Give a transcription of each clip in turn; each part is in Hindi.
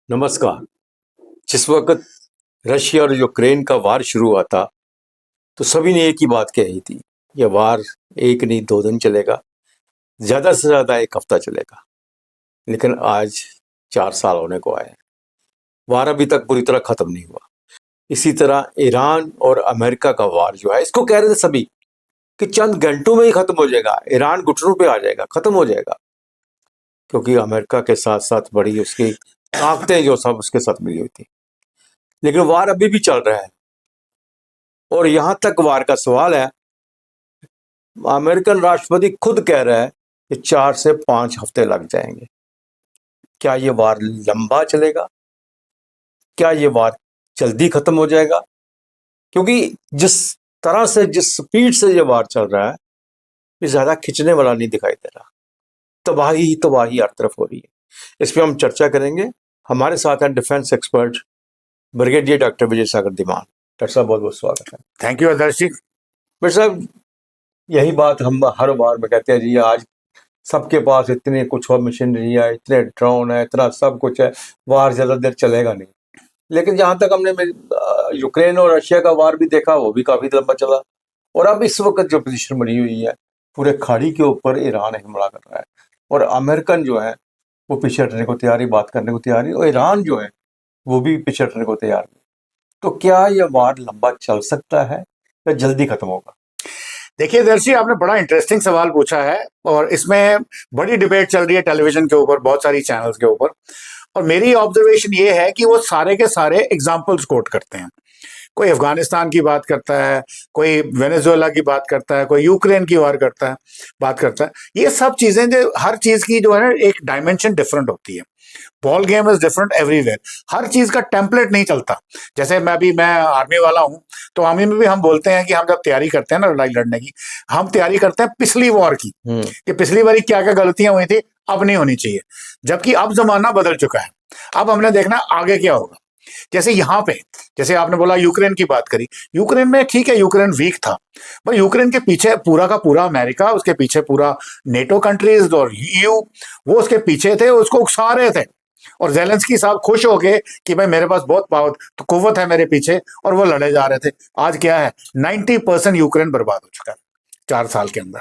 नमस्कार। जिस वक्त रशिया और यूक्रेन का वार शुरू हुआ था तो सभी ने एक ही बात कही थी, यह वार एक नहीं 2 दिन चलेगा, ज़्यादा से ज़्यादा 1 हफ्ता चलेगा। लेकिन आज 4 साल होने को आए हैं, वार अभी तक पूरी तरह ख़त्म नहीं हुआ। इसी तरह ईरान और अमेरिका का वार जो है, इसको कह रहे थे सभी कि चंद घंटों में ही ख़त्म हो जाएगा, ईरान घुटनों पे आ जाएगा, ख़त्म हो जाएगा, क्योंकि अमेरिका के साथ साथ बड़ी उसकी ताकतें जो सब उसके साथ मिली हुई थी। लेकिन वार अभी भी चल रहा है और यहाँ तक वार का सवाल है, अमेरिकन राष्ट्रपति खुद कह रहा है कि 4 से 5 हफ्ते लग जाएंगे। क्या ये वार लंबा चलेगा? क्या ये वार जल्दी खत्म हो जाएगा? क्योंकि जिस तरह से, जिस स्पीड से ये वार चल रहा है, ये ज्यादा खिंचने वाला नहीं दिखाई दे रहा। तबाही ही तबाही हर तरफ हो रही है। इस पर हम चर्चा करेंगे। हमारे साथ हैं defence expert brigadier doctor Vijay Sagar Dhiman. Doctor साहब, बहुत बहुत स्वागत है। Thank you Adarsh ji. Doctor साहब, यही बात हम हर बार में कहते हैं जी, आज सबके पास इतने कुछ और मशीनरी है, इतने ड्रोन है, इतना सब कुछ है, वार ज़्यादा देर चलेगा नहीं। लेकिन जहाँ तक हमने यूक्रेन और रशिया का वार भी देखा, वो भी काफ़ी लंबा चला। और अब इस वक्त जो पोजीशन बनी हुई है, पूरे खाड़ी के ऊपर ईरान हमला कर रहा है और अमेरिकन जो है वो पीछे हटने को तैयार ही, बात करने को तैयार ही, और ईरान जो है वो भी पीछे हटने को तैयार है। तो क्या यह वार लंबा चल सकता है या जल्दी खत्म होगा? देखिए दर्शी, आपने बड़ा इंटरेस्टिंग सवाल पूछा है और इसमें बड़ी डिबेट चल रही है टेलीविजन के ऊपर, बहुत सारी चैनल्स के ऊपर। और मेरी ऑब्जर्वेशन ये है कि वो सारे के सारे एग्जाम्पल्स कोट करते हैं। कोई अफगानिस्तान की बात करता है, कोई वेनेजुएला की बात करता है, कोई यूक्रेन की बात करता है। ये सब चीजें जो, हर चीज की जो है ना, एक डायमेंशन डिफरेंट होती है। Ball game is different everywhere. हर चीज का टेम्पलेट नहीं चलता। जैसे मैं आर्मी वाला हूं, तो आर्मी में भी हम बोलते हैं कि हम जब तैयारी करते हैं ना लड़ाई लड़ने की, हम तैयारी करते हैं पिछली वॉर की, कि पिछली बारी क्या क्या गलतियां हुई थी, अब नहीं होनी चाहिए। जबकि अब जमाना बदल चुका है, अब हमने देखना आगे क्या होगा। जैसे यहाँ पे, जैसे आपने बोला यूक्रेन की बात करी, यूक्रेन में ठीक है, यूक्रेन वीक था, पर यूक्रेन के पीछे पूरा का पूरा अमेरिका, उसके पीछे पूरा नेटो कंट्रीज और ईयू, वो उसके पीछे थे, उसको उकसा रहे थे। और जेलेंस्की साहब खुश हो गए कि भाई मेरे पास बहुत पावर, तो कुव्वत है मेरे पीछे, और वो लड़े जा रहे थे। आज क्या है, 90% यूक्रेन बर्बाद हो चुका है 4 साल के अंदर।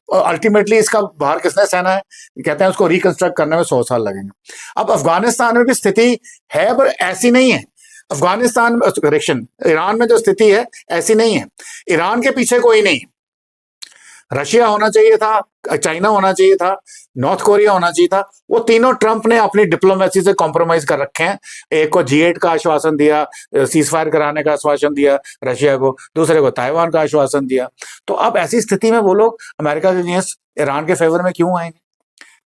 और अल्टीमेटली इसका बाहर किसने सहना है? कहते हैं उसको रिकंस्ट्रक्ट करने में 100 साल लगेंगे। अब अफगानिस्तान में भी स्थिति है, पर ऐसी नहीं है। अफगानिस्तान में, करेक्शन, ईरान में जो स्थिति है ऐसी नहीं है। ईरान के पीछे कोई नहीं, रशिया होना चाहिए था, चाइना होना चाहिए था, नॉर्थ कोरिया होना चाहिए था। वो तीनों ट्रंप ने अपनी डिप्लोमेसी से कॉम्प्रोमाइज कर रखे हैं। एक को G8 का आश्वासन दिया, सीज फायर कराने का आश्वासन दिया रशिया को, दूसरे को ताइवान का आश्वासन दिया। तो अब ऐसी स्थिति में वो लोग अमेरिका के अगेंस्ट ईरान के फेवर में क्यों आएंगे?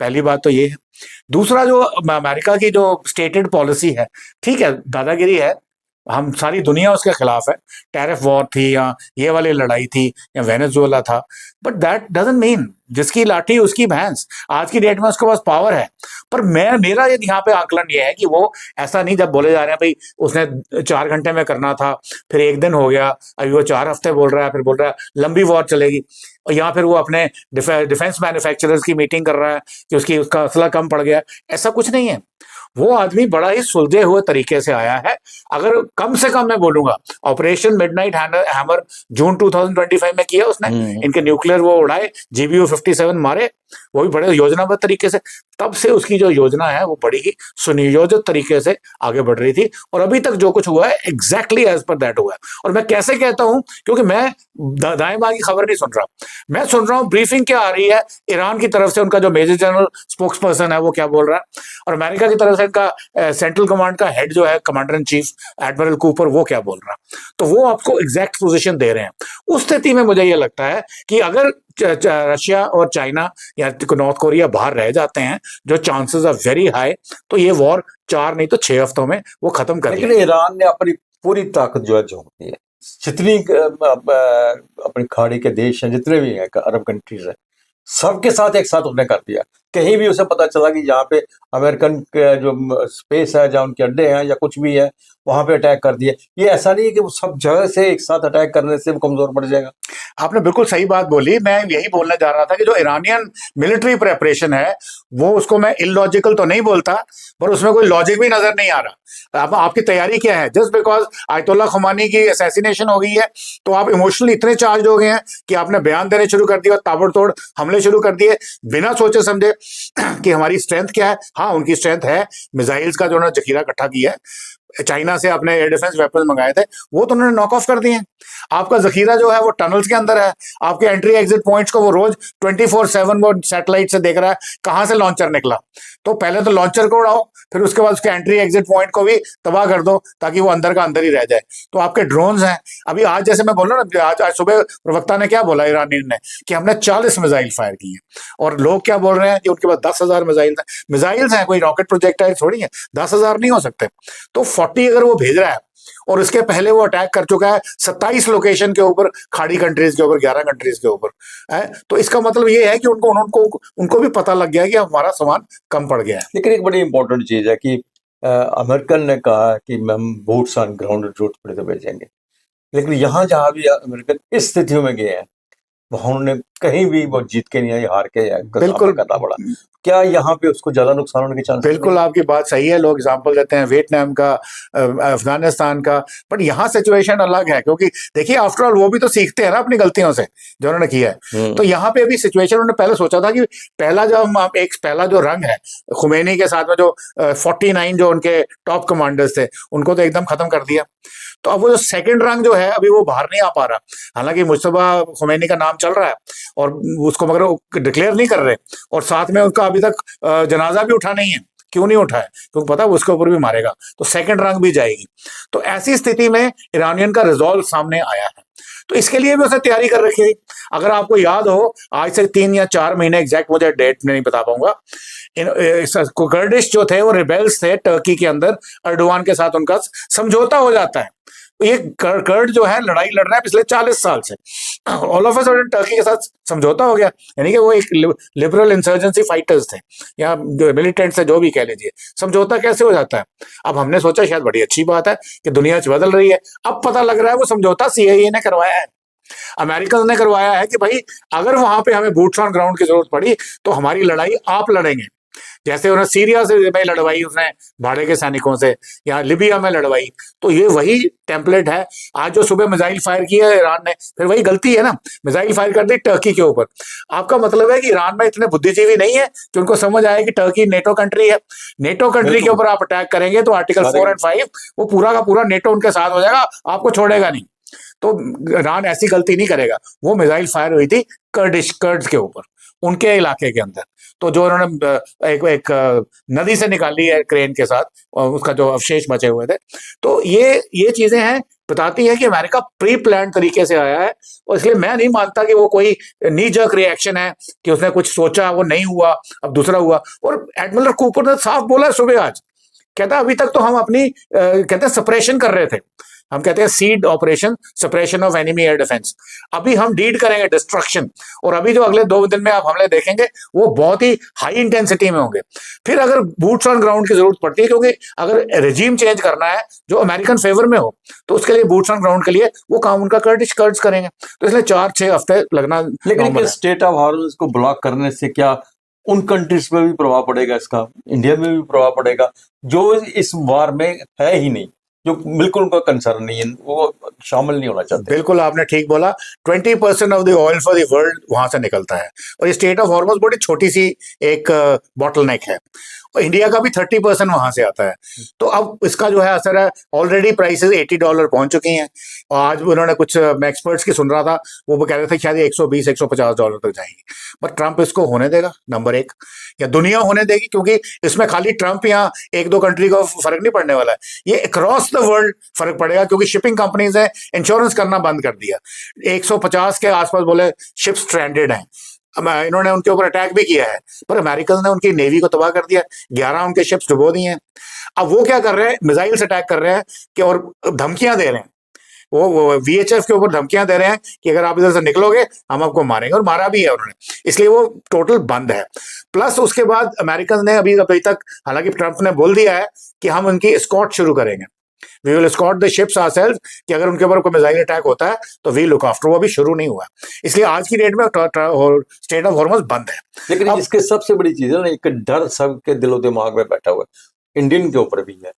पहली बात तो ये है। दूसरा, जो अमेरिका की जो स्टेटेड पॉलिसी है, ठीक है, दादागिरी है, हम सारी दुनिया उसके खिलाफ है। टैरिफ वॉर थी, या ये वाली लड़ाई थी, या वेनेजुएला था, बट दैट डजंट मीन जिसकी लाठी उसकी भैंस। आज की डेट में उसके पास पावर है। पर मेरा यहाँ पे आकलन ये है कि वो ऐसा नहीं, जब बोले जा रहे हैं भाई उसने 4 घंटे में करना था, फिर 1 दिन हो गया, अभी वो 4 हफ्ते बोल रहा है, फिर बोल रहा है लंबी वॉर चलेगी। और यहाँ फिर वो अपने डिफेंस मैन्युफैक्चरर्स की मीटिंग कर रहा है कि उसका असला कम पड़ गया। ऐसा कुछ नहीं है। वो आदमी बड़ा ही सुलझे हुए तरीके से आया है। अगर कम से कम मैं बोलूंगा, ऑपरेशन मिडनाइट हैमर जून 2025 में किया उसने, इनके न्यूक्लियर वो उड़ाए, GBU-57 मारे, वो भी बड़े योजनाबद्ध तरीके से। तब से उसकी जो योजना है वो बड़ी ही सुनियोजित तरीके से आगे बढ़ रही थी, और अभी तक जो कुछ हुआ है एग्जैक्टली एज पर दैट हुआ है। और मैं कैसे कहता हूं, क्योंकि मैं दाएं बाएं की खबर नहीं सुन रहा, मैं सुन रहा हूं ब्रीफिंग क्या आ रही है ईरान की तरफ से, उनका जो मेजर जनरल स्पोक्स पर्सन है वो क्या बोल रहा है, और अमेरिका की तरफ से इनका सेंट्रल कमांड का हेड जो है, commander in chief admiral Cooper, वो क्या बोल रहा है। तो वो आपको एग्जैक्ट पोजीशन दे रहे हैं। उस स्थिति में मुझे ये लगता है कि अगर रशिया और चाइना या नॉर्थ कोरिया बाहर रह जाते हैं, जो चांसेस आर वेरी हाई, तो ये वॉर 4 नहीं तो 6 हफ्तों में वो खत्म कर लेंगे। लेकिन ईरान ने अपनी पूरी ताकत जो है झोंक दी है। जितनी अपनी खाड़ी के देश हैं, जितने भी हैं अरब कंट्रीज हैं, सबके साथ एक साथ उसने कर दिया। कहीं भी उसे पता चला कि यहाँ पे अमेरिकन के जो स्पेस है, जहाँ उनके अड्डे हैं या कुछ भी है, वहां पे अटैक कर दिए। ये ऐसा नहीं है कि वो सब जगह से एक साथ अटैक करने से वो कमजोर पड़ जाएगा। आपने बिल्कुल सही बात बोली। मैं यही बोलने जा रहा था कि जो ईरानियन मिलिट्री प्रेपरेशन है, वो उसको मैं इलॉजिकल तो नहीं बोलता, पर उसमें कोई लॉजिक भी नजर नहीं आ रहा। अब आपकी तैयारी क्या है? जस्ट बिकॉज आयतुल्ला खुमानी की असैसिनेशन हो गई है तो आप इमोशनली इतने चार्ज हो गए हैं कि आपने बयान देने शुरू कर दिया, ताबड़तोड़ हमले शुरू कर दिए बिना सोचे समझे कि हमारी स्ट्रेंथ क्या है। हाँ, उनकी स्ट्रेंथ है मिसाइल्स का जो उन्होंने जखीरा इकट्ठा किया है, चाइना से अपने एयर डिफेंस वेपन मंगाए थे, वो तो उन्होंने नॉक ऑफ कर दिए। आपका जखीरा जो है वो टनल्स के अंदर है, आपके एंट्री एग्जिट पॉइंट्स को वो रोज 24/7 वो सैटेलाइट से देख रहा है कहां से लॉन्चर निकला। तो पहले तो लॉन्चर को उड़ाओ, फिर उसके बाद उसके एंट्री एग्जिट पॉइंट को भी तबाह कर दो ताकि वो अंदर का अंदर ही रह जाए। तो आपके ड्रोन्स हैं, अभी आज जैसे मैं बोल रहा हूँ ना, आज सुबह प्रवक्ता ने क्या बोला ईरानी ने कि हमने 40 मिसाइल फायर किए, और लोग क्या बोल रहे हैं कि उनके पास 10,000 मिसाइल्स हैं, कोई रॉकेट प्रोजेक्टाइल थोड़ी है, 10,000 नहीं हो सकते। तो 40 अगर वो भेज रहा है, और इसके पहले वो अटैक कर चुका है 27 लोकेशन के ऊपर, खाड़ी कंट्रीज के ऊपर, 11 कंट्रीज के ऊपर है, तो इसका मतलब ये है कि उनको भी पता लग गया है कि हमारा सामान कम पड़ गया है। लेकिन एक बड़ी इंपॉर्टेंट चीज है कि अमेरिकन ने कहा कि हम बूट्स ऑन ग्राउंड जरूरत पड़े तो भेजेंगे, लेकिन यहाँ जहाँ भी अमेरिकन इस स्थितियों में गए हैं वहां उन्होंने कहीं भी वो जीत के नहीं आई, हार के बिल्कुल करना पड़ा। क्या यहाँ पे उसको ज्यादा नुकसान होने के चांसेस? बिल्कुल आपकी बात सही है। लोग एग्जांपल देते हैं वियतनाम का, अफगानिस्तान का, बट यहाँ सिचुएशन अलग है, क्योंकि देखिए आफ्टर ऑल वो भी तो सीखते हैं ना अपनी गलतियों से जो उन्होंने किया है। तो यहाँ पे अभी सिचुएशन उन्होंने पहले सोचा था कि पहला जो रंग है खुमैनी के साथ में, जो 49 जो उनके टॉप कमांडर्स थे, उनको तो एकदम खत्म कर दिया। तो अब वो जो सेकंड रंग जो है अभी वो बाहर नहीं आ पा रहा। हालांकि मुस्तफा खुमैनी का नाम चल रहा है और उसको मगर डिक्लेयर नहीं कर रहे, और साथ में उनका अभी तक जनाजा भी उठा नहीं है। क्यों नहीं उठा है? क्योंकि पता है उसके ऊपर भी मारेगा तो सेकंड रंग भी जाएगी। तो ऐसी स्थिति में ईरानियन का रिजॉल्व सामने आया है, तो इसके लिए भी उसे तैयारी कर रखी थी। अगर आपको याद हो, आज से 3 या 4 महीने, एग्जैक्ट मुझे डेट में नहीं बता पाऊंगा, कुर्दिश जो थे वो रिबेल्स थे टर्की के अंदर, अर्डोगान के साथ उनका समझौता हो जाता है। ये कर्ड जो है लड़ाई लड़ रहा है पिछले 40 साल से, all of a sudden Turkey के साथ समझौता हो गया। यानी कि वो एक लिबरल इंसर्जेंसी फाइटर्स थे या मिलिटेंट्स थे, जो भी कह लीजिए। समझौता कैसे हो जाता है? अब हमने सोचा शायद बड़ी अच्छी बात है कि दुनिया बदल रही है। अब पता लग रहा है वो समझौता सीआईए ने करवाया है, अमेरिकन ने करवाया है कि भाई अगर वहां पे हमें बूट्स ऑन ग्राउंड की जरूरत पड़ी तो हमारी लड़ाई आप लड़ेंगे। जैसे उन्हें सीरिया से में लड़वाई उसने भाड़े के सैनिकों से, या लिबिया में लड़वाई, तो ये वही टेम्पलेट है। आज जो सुबह मिसाइल फायर किया है ईरान ने, फिर वही गलती है ना, मिसाइल फायर कर दी टर्की के ऊपर। आपका मतलब है कि ईरान में इतने बुद्धिजीवी नहीं है कि उनको समझ आए कि टर्की नेटो कंट्री है। नेटो कंट्री के ऊपर आप अटैक करेंगे तो आर्टिकल 4 और 5 वो पूरा का पूरा नेटो उनके साथ हो जाएगा, आपको छोड़ेगा नहीं। तो ईरान ऐसी गलती नहीं करेगा। वो मिसाइल फायर हुई थी कर्ड्स के ऊपर, उनके इलाके के अंदर। तो जो उन्होंने एक नदी से निकाली है क्रेन के साथ, और उसका जो अवशेष बचे हुए थे। तो ये चीजें हैं, बताती है कि अमेरिका प्री प्लान तरीके से आया है। और इसलिए मैं नहीं मानता कि वो कोई नी जर्क रिएक्शन है कि उसने कुछ सोचा, वो नहीं हुआ, अब दूसरा हुआ। और एडमिरल कूपर ने साफ बोला सुबह आज, कहता अभी तक तो हम अपनी कहते हैं सप्रेशन कर रहे थे, हम कहते हैं seed operation, suppression of enemy air defence. अभी हम डीड करेंगे डिस्ट्रक्शन, और अभी जो अगले 2 दिन में आप हमले देखेंगे वो बहुत ही हाई इंटेंसिटी में होंगे। फिर अगर बूट्स ऑन ग्राउंड की जरूरत पड़ती है, क्योंकि अगर रेजिम चेंज करना है जो अमेरिकन फेवर में हो, तो उसके लिए बूट्स ऑन ग्राउंड के लिए वो काम उनका कर्ड्स करेंगे। तो इसलिए 4-6 हफ्ते लगना। लेकिन स्टेट ऑफ हॉर्मस को ब्लॉक करने से क्या उन कंट्रीज में भी प्रभाव पड़ेगा? इसका इंडिया में भी प्रभाव पड़ेगा जो इस वार में है ही नहीं, जो बिल्कुल उनका कंसर्न नहीं है, वो शामिल नहीं होना चाहते। बिल्कुल आपने ठीक बोला। 20% of the oil for the world वहां से निकलता है, और ये स्टेट ऑफ हॉर्मस बड़ी छोटी सी एक बॉटलनेक है, और इंडिया का भी 30% वहां से आता है। तो अब इसका जो है असर है। ऑलरेडी प्राइसेस $80 पहुंच चुकी हैं, और आज उन्होंने कुछ, मैं एक्सपर्ट्स की सुन रहा था, वो कह रहे थे शायद $120-150 तक जाएंगी। पर ट्रंप इसको होने देगा? नंबर 1, या दुनिया होने देगी? क्योंकि इसमें खाली ट्रंप या 1-2 कंट्री को फर्क नहीं पड़ने वाला है, ये अक्रॉस द वर्ल्ड फर्क पड़ेगा। क्योंकि शिपिंग कंपनीज हैं, इंश्योरेंस करना बंद कर दिया। 150 के आसपास बोले शिप स्ट्रैंडेड हैं। इन्होंने उनके ऊपर अटैक भी किया है, पर अमेरिकन ने उनकी नेवी को तबाह कर दिया, 11 उनके शिप्स डुबो दिए हैं। अब वो क्या कर रहे हैं? मिसाइल से अटैक कर रहे हैं कि, और धमकियां दे रहे हैं, वो VHF के ऊपर धमकियां दे रहे हैं कि अगर आप इधर से निकलोगे हम आपको मारेंगे, और मारा भी है उन्होंने। इसलिए वो टोटल बंद है। प्लस उसके बाद अमेरिकन ने अभी तक, हालांकि ट्रंप ने बोल दिया है कि हम उनकी स्कॉट शुरू करेंगे, we will escort the ships ourselves कि अगर उनके ऊपर कोई मिसाइल अटैक होता है तो वी लुक आफ्टर। वो अभी शुरू नहीं हुआ, इसलिए आज की डेट में स्टेट ऑफ हॉर्मस बंद है। लेकिन अब इसके सबसे बड़ी चीज है ना, एक डर सबके दिलो दिमाग में बैठा हुआ है, इंडियन के ऊपर भी है,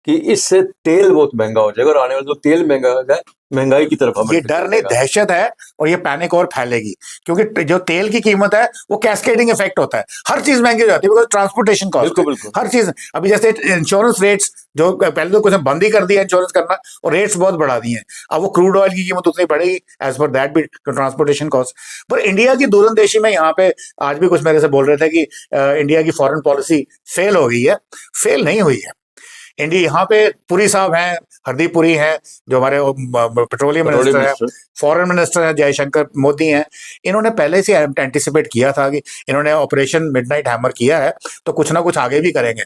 कि इससे तेल बहुत महंगा हो जाएगा और आने वाले जो तेल महंगा हो जाए, महंगाई की तरफ हमें ये डर नहीं, दहशत है, और ये पैनिक और फैलेगी, क्योंकि जो तेल की कीमत है वो कैस्केडिंग इफेक्ट होता है, हर चीज महंगी हो जाती है, बिकॉज ट्रांसपोर्टेशन कॉस्ट, बिल्कुल बिल्कुल हर चीज। अभी जैसे इंश्योरेंस रेट्स, जो पहले तो कुछ बंद ही कर दिया इंश्योरेंस करना, और रेट्स बहुत बढ़ा दिए हैं, अब वो क्रूड ऑयल की कीमत उतनी बढ़ेगी एज पर दैट भी ट्रांसपोर्टेशन कॉस्ट। पर इंडिया की दूरंदेशी में यहाँ पे आज भी कुछ मेरे से बोल रहे थे कि इंडिया की फॉरेन पॉलिसी फेल हो गई है। फेल नहीं हुई है। इंडिया यहाँ पे पुरी साहब हैं, हरदीप पुरी हैं, जो हमारे पेट्रोलियम मिनिस्टर है, फॉरेन मिनिस्टर है जयशंकर मोदी हैं। इन्होंने पहले से एंटिसिपेट किया था कि इन्होंने ऑपरेशन मिडनाइट हैमर किया है, तो कुछ ना कुछ आगे भी करेंगे।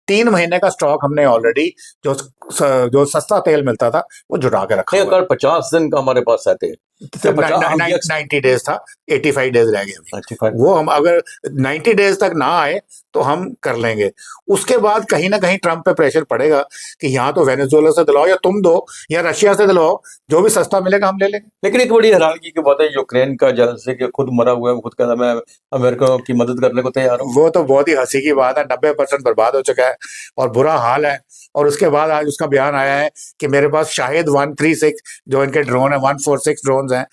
3 महीने का स्टॉक हमने ऑलरेडी जो सस्ता तेल मिलता था वो जुटा के रखा हुआ है। 50 दिन का हमारे पास रहते हैं, 90 डेज था, 85 डेज रह गए अभी। 85 वो हम अगर 90 डेज तक ना आए तो हम कर लेंगे। उसके बाद कहीं ना कहीं ट्रंप पे प्रेशर पड़ेगा कि यहाँ तो वेनेजुएला से दिलाओ, या तुम दो, या रशिया से दिलाओ, जो भी सस्ता मिलेगा हम ले लेंगे। लेकिन एक बड़ी हैरानगी की बात है, यूक्रेन का जैसे कि खुद मरा हुआ है, वो खुद कहता है मैं अमेरिका की मदद करने को तैयार हूँ। वो तो बहुत ही हंसी की बात है, 90% बर्बाद हो चुका है और बुरा हाल है। और उसके बाद आज उसका बयान आया है कि मेरे पास शाहिद 136 जो इनके ड्रोन है, 146 ड्रोन हैं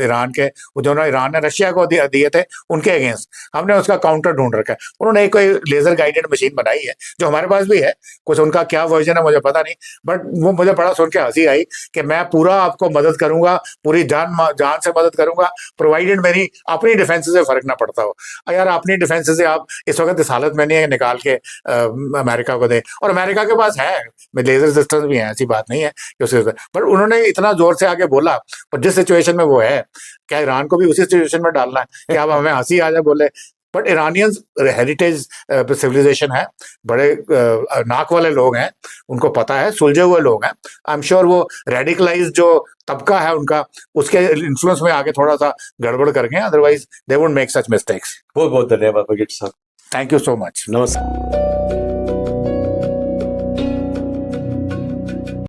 ईरान के, वो जो ईरान ने रशिया को दिए थे, उनके अगेंस्ट हमने उसका काउंटर ढूंढ रखा है। उन्होंने एक कोई लेजर गाइडेड मशीन बनाई है, जो हमारे पास भी है, कुछ उनका क्या वर्जन है मुझे पता नहीं, बट वो मुझे बड़ा सुन के हंसी आई कि मैं पूरा आपको मदद करूंगा, पूरी जान से मदद करूंगा, प्रोवाइडेड मेरी अपनी डिफेंस से फर्क ना पड़ता हो। यार अपनी डिफेंस से आप इस वक्त इस हालत में नहीं है निकाल के अमेरिका को दे, और अमेरिका के पास है लेजर सिस्टम भी है, ऐसी बात नहीं है कि उसके, पर उन्होंने इतना जोर से आगे बोला, पर जिस सिचुएशन में वो है, क्या ईरान को भी उसी सिचुएशन में डालना है कि अब हमें हंसी आ जाए बोले। बट ईरानियंस हेरिटेज सिविलाइजेशन है, बड़े नाक वाले लोग हैं, उनको पता है, सुलझे हुए लोग हैं। आई एम श्योर वो रेडिकलाइज जो तबका है उनका, उसके इन्फ्लुएंस में आगे थोड़ा सा गड़बड़ कर गए, otherwise they wouldn't make such mistakes. बहुत बहुत धन्यवाद बगेट साहब, थैंक यू सो मच। नमस्कार।